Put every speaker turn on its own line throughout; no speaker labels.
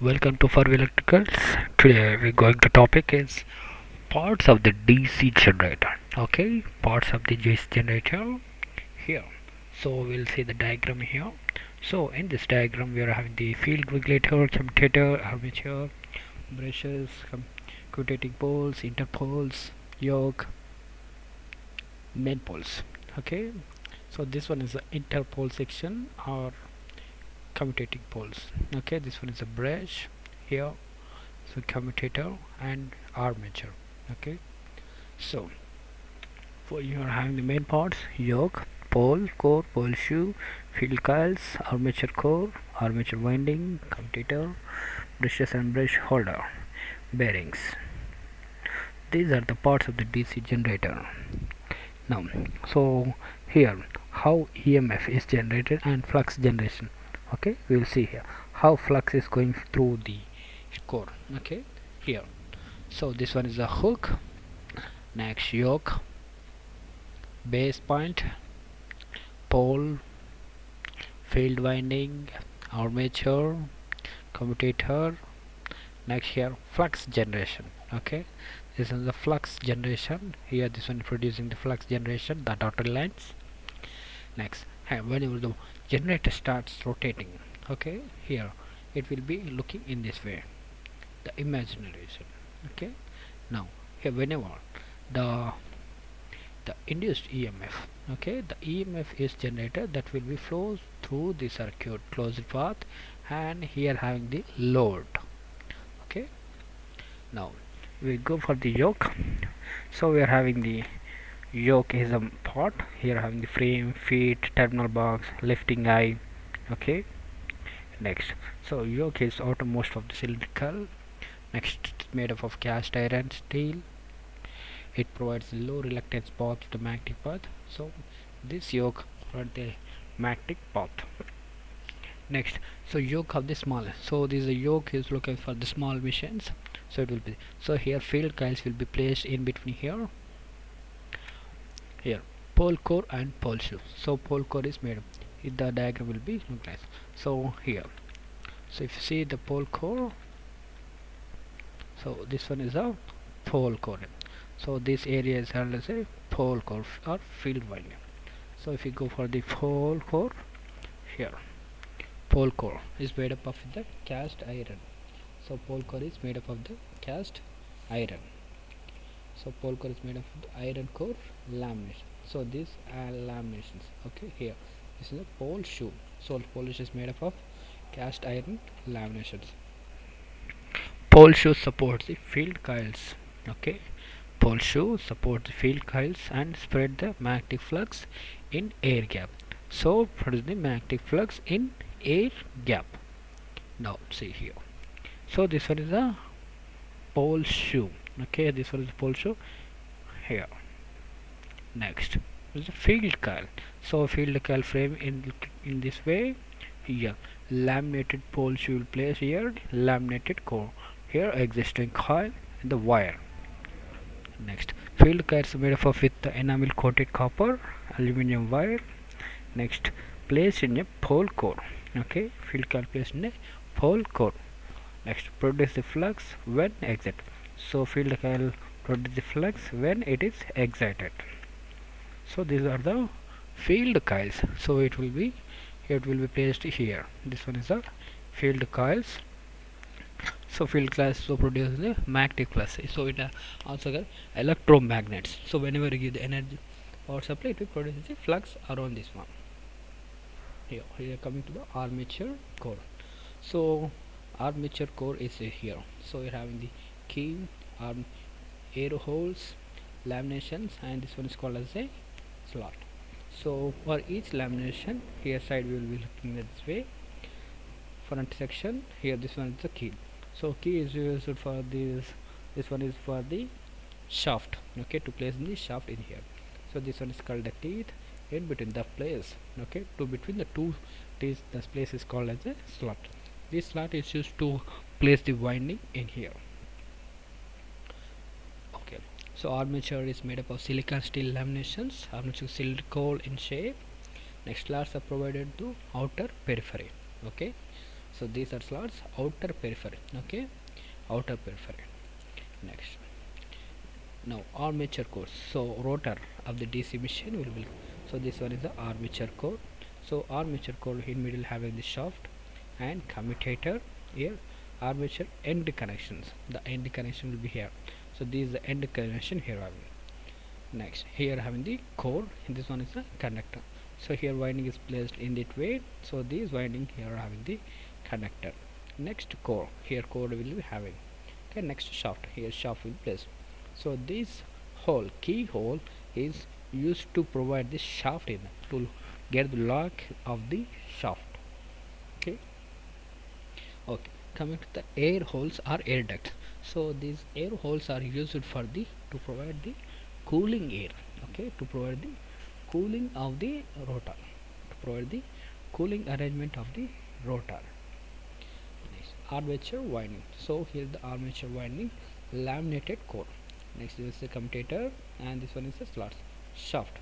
Welcome to Far Electricals. Today we're going to topic is parts of the DC generator. Okay, parts of the DC generator here. So we'll see the diagram here. So in this diagram we are having the field regulator, commutator, armature, brushes, commutating poles, interpoles, yoke, main poles. Okay, so this one is the interpole section or commutating poles. Okay, this one is a brush here, so commutator and armature. Okay, so for you are having the main parts: yoke, pole, core, pole shoe, field coils, armature core, armature winding, commutator, brushes and brush holder, bearings. These are the parts of the DC generator. Now, so here how EMF is generated and flux generation. Okay, we will see here how flux is going through the core. Okay, here. So this one is a hook, next yoke, base point, pole, field winding, armature, commutator. Next here flux generation. Okay, this is the flux generation. Here this one is producing the flux generation, the dotted lines. Next, whenever the generator starts rotating, okay, here it will be looking in this way, the imagination. Okay, now here whenever the induced EMF, okay, the EMF is generated, that will be flows through the circuit closed path, and here having the load. Okay, now we go for the yoke. So we are having the yoke is a part, here having the frame, feet, terminal box, lifting eye. Okay, next, so yoke is outermost of the cylindrical. Next, it's made up of cast iron steel. It provides low reluctance path to the magnetic path, so this yoke provides the magnetic path. Next, so yoke of the small, so this yoke is looking for the small machines, so it will be, so here field coils will be placed in between here pole core and pole shoe. So pole core is made up, the diagram will be look like so here. So if you see the pole core, so this one is a pole core, so this area is called as a pole core or field winding. So if you go for the pole core, here pole core is made up of the cast iron, so pole core is made up of the cast iron. So pole core is made of the iron core lamination, so these are laminations. Okay, here this is a pole shoe, so pole shoe is made up of cast iron laminations. Pole shoe supports the field coils. Okay, pole shoe supports the field coils and spread the magnetic flux in air gap, so produce the magnetic flux in air gap. Now see here, so this one is a pole shoe. Okay, this one is a pole shoe here. Next is a field coil, so field coil frame in this way. Here laminated pole shoe will place here, laminated core here, existing coil and the wire. Next, field coils made up of with the enamel coated copper aluminum wire. Next, placed in a pole core. Okay, field coil placed in a pole core. Next, produce the flux when excited, so field coil produce the flux when it is excited. So these are the field coils, so it will be placed here. This one is the field coils. So field coils so produce the magnetic flux, so it also got electromagnets, so whenever you give the energy power supply, it will produce the flux around this one. Here coming to the armature core. So armature core is here, so you're having the key, air holes, laminations, and this one is called as a slot. So for each lamination, here side we will be looking at this way, front section. Here this one is the key, so key is used for this one is for the shaft. Okay, to place the shaft in here, so this one is called the teeth. In between the place, okay, to between the two teeth, this place is called as a slot. This slot is used to place the winding in here. Okay, so armature is made up of silicon steel laminations, armature cylindrical in shape. Next, slots are provided to outer periphery. Okay, So these are slots outer periphery. Okay, outer periphery. Next, now armature core. So rotor of the DC machine will be, so this one is the armature core. So armature core in middle having the shaft and commutator. Here armature end connections, the end connection will be here. So this is the end connection here having. Next, here having the core, this one is the conductor. So here winding is placed in that way, so this winding here having the conductor. Next, core, here core will be having. Okay, next shaft, here shaft will be placed. So this hole, keyhole, is used to provide the shaft in to get the lock of the shaft. Okay, okay, coming to the air holes or air ducts. So these air holes are used for the to provide the cooling air. Okay, to provide the cooling of the rotor, to provide the cooling arrangement of the rotor. Next, armature winding. So here the armature winding, laminated core. Next is the commutator, and this one is the slots shaft.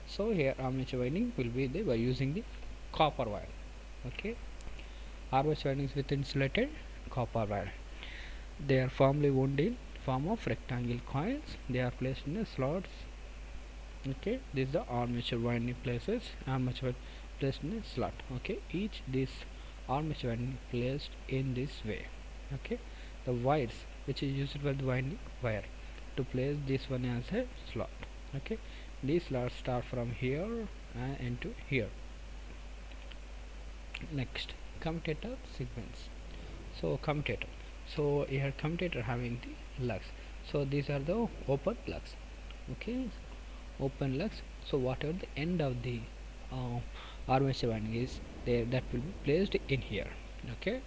So here armature winding will be there by using the copper wire. Okay, armature windings with insulated copper wire. They are formally wound in form of rectangle coils. They are placed in the slots. Okay, this is the armature winding places, armature placed in a slot. Okay, each this armature winding placed in this way. Okay, the wires which is used for the winding wire to place this one as a slot. Okay, these slots start from here and into here. Next, commutator segments. So commutator, so here commutator having the lugs. So these are the open lugs. Okay, open lugs. So whatever the end of the armature winding is there, that will be placed in here. Okay,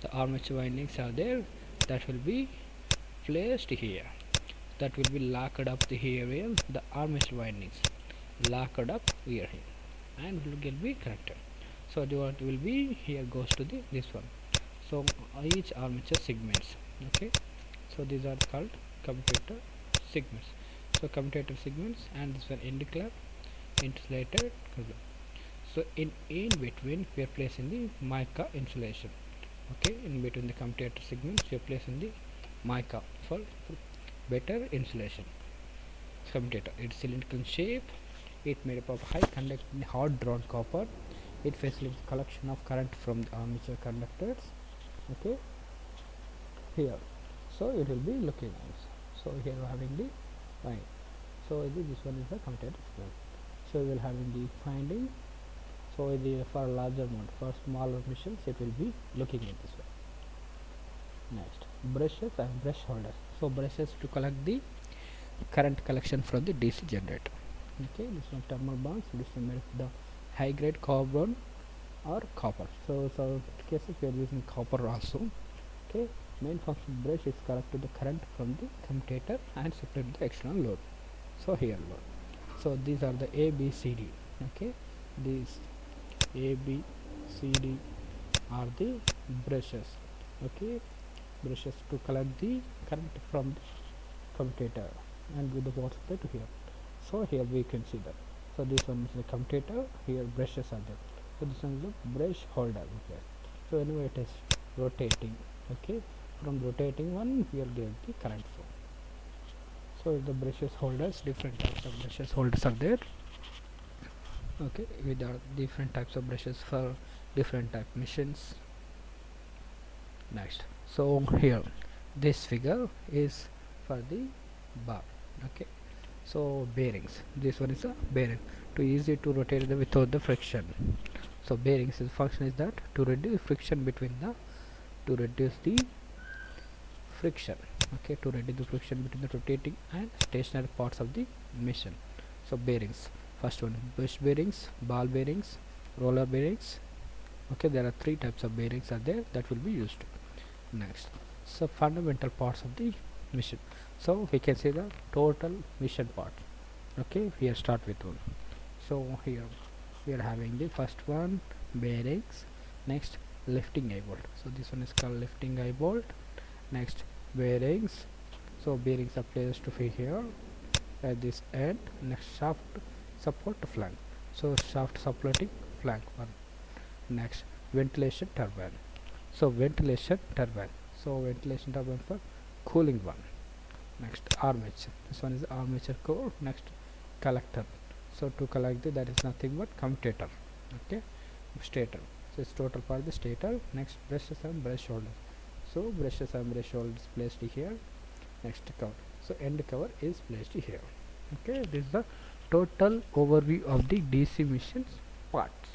the armature windings are there, that will be placed here, that will be locked up the here, the armature windings locked up here, and will be connected. So the what will be here goes to the this one. So each armature segments. Okay, so these are called commutator segments. So commutator segments, and this one end club insulated. So in between we are placing the mica insulation. Okay, in between the commutator segments we are placing the mica for better insulation. Commutator, it's cylindrical shape, it made up of high conducting hard drawn copper. It facilitates collection of current from the armature conductors. Okay, here, so it will be looking nice. So here we are having the fine. So this one is the commutator segment. So we will having the finding. So the for larger amount, for smaller machines, it will be looking in this way. Next, brushes and brush holders. So brushes to collect the current collection from the DC generator. Okay, this one thermal bonds. This one made of the high grade carbon or copper. So in cases we are using copper also. Okay, main function of brush is collect the current from the commutator and separate the external load. So here load. So these are the A, B, C, D. Okay, these A, B, C, D are the brushes. Okay, brushes to collect the current from the commutator and with the water supply to here. So here we can see that. So this one is the commutator, here brushes are there. So this one is the brush holder. Okay, so anyway it is rotating. Okay, from rotating one we will get the current flow. So the brushes holders, different types of brushes holders are there. Okay, with the different types of brushes for different type machines. Next, so here this figure is for the bar. Okay, so bearings, this one is a bearing to easy to rotate the without the friction. So bearings is function is that to reduce friction between the friction. Okay, to reduce the friction between the rotating and stationary parts of the machine. So bearings, first one bush bearings, ball bearings, roller bearings. Okay, there are three types of bearings are there that will be used. Next, so fundamental parts of the machine. So we can see the total machine part. Okay, here start with one. So here we are having the first one, bearings. Next, lifting eye bolt. So this one is called lifting eye bolt. Next, bearings. So bearings are placed to here at this end. Next, shaft support flank. So shaft supporting flank one. Next, ventilation turbine. So ventilation turbine, so ventilation turbine for cooling one. Next armature, this one is armature core. Next collector, so to collect that is nothing but commutator. Okay, stator, so it's total for the stator. Next brushes and brush holders, so brushes and brush holders placed here. Next cover, so end cover is placed here. Okay, this is the total overview of the DC machines parts.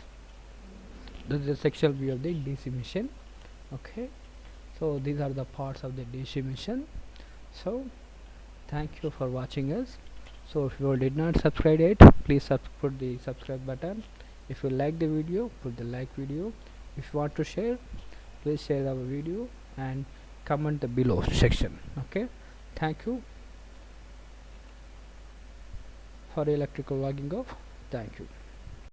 This is a sectional view of the DC machine. Okay, so these are the parts of the DC machine. So thank you for watching us. So if you did not subscribe yet, please put the subscribe button. If you like the video, put the like video. If you want to share, please share our video and comment the below section. Okay, thank you for electrical logging off. Thank you.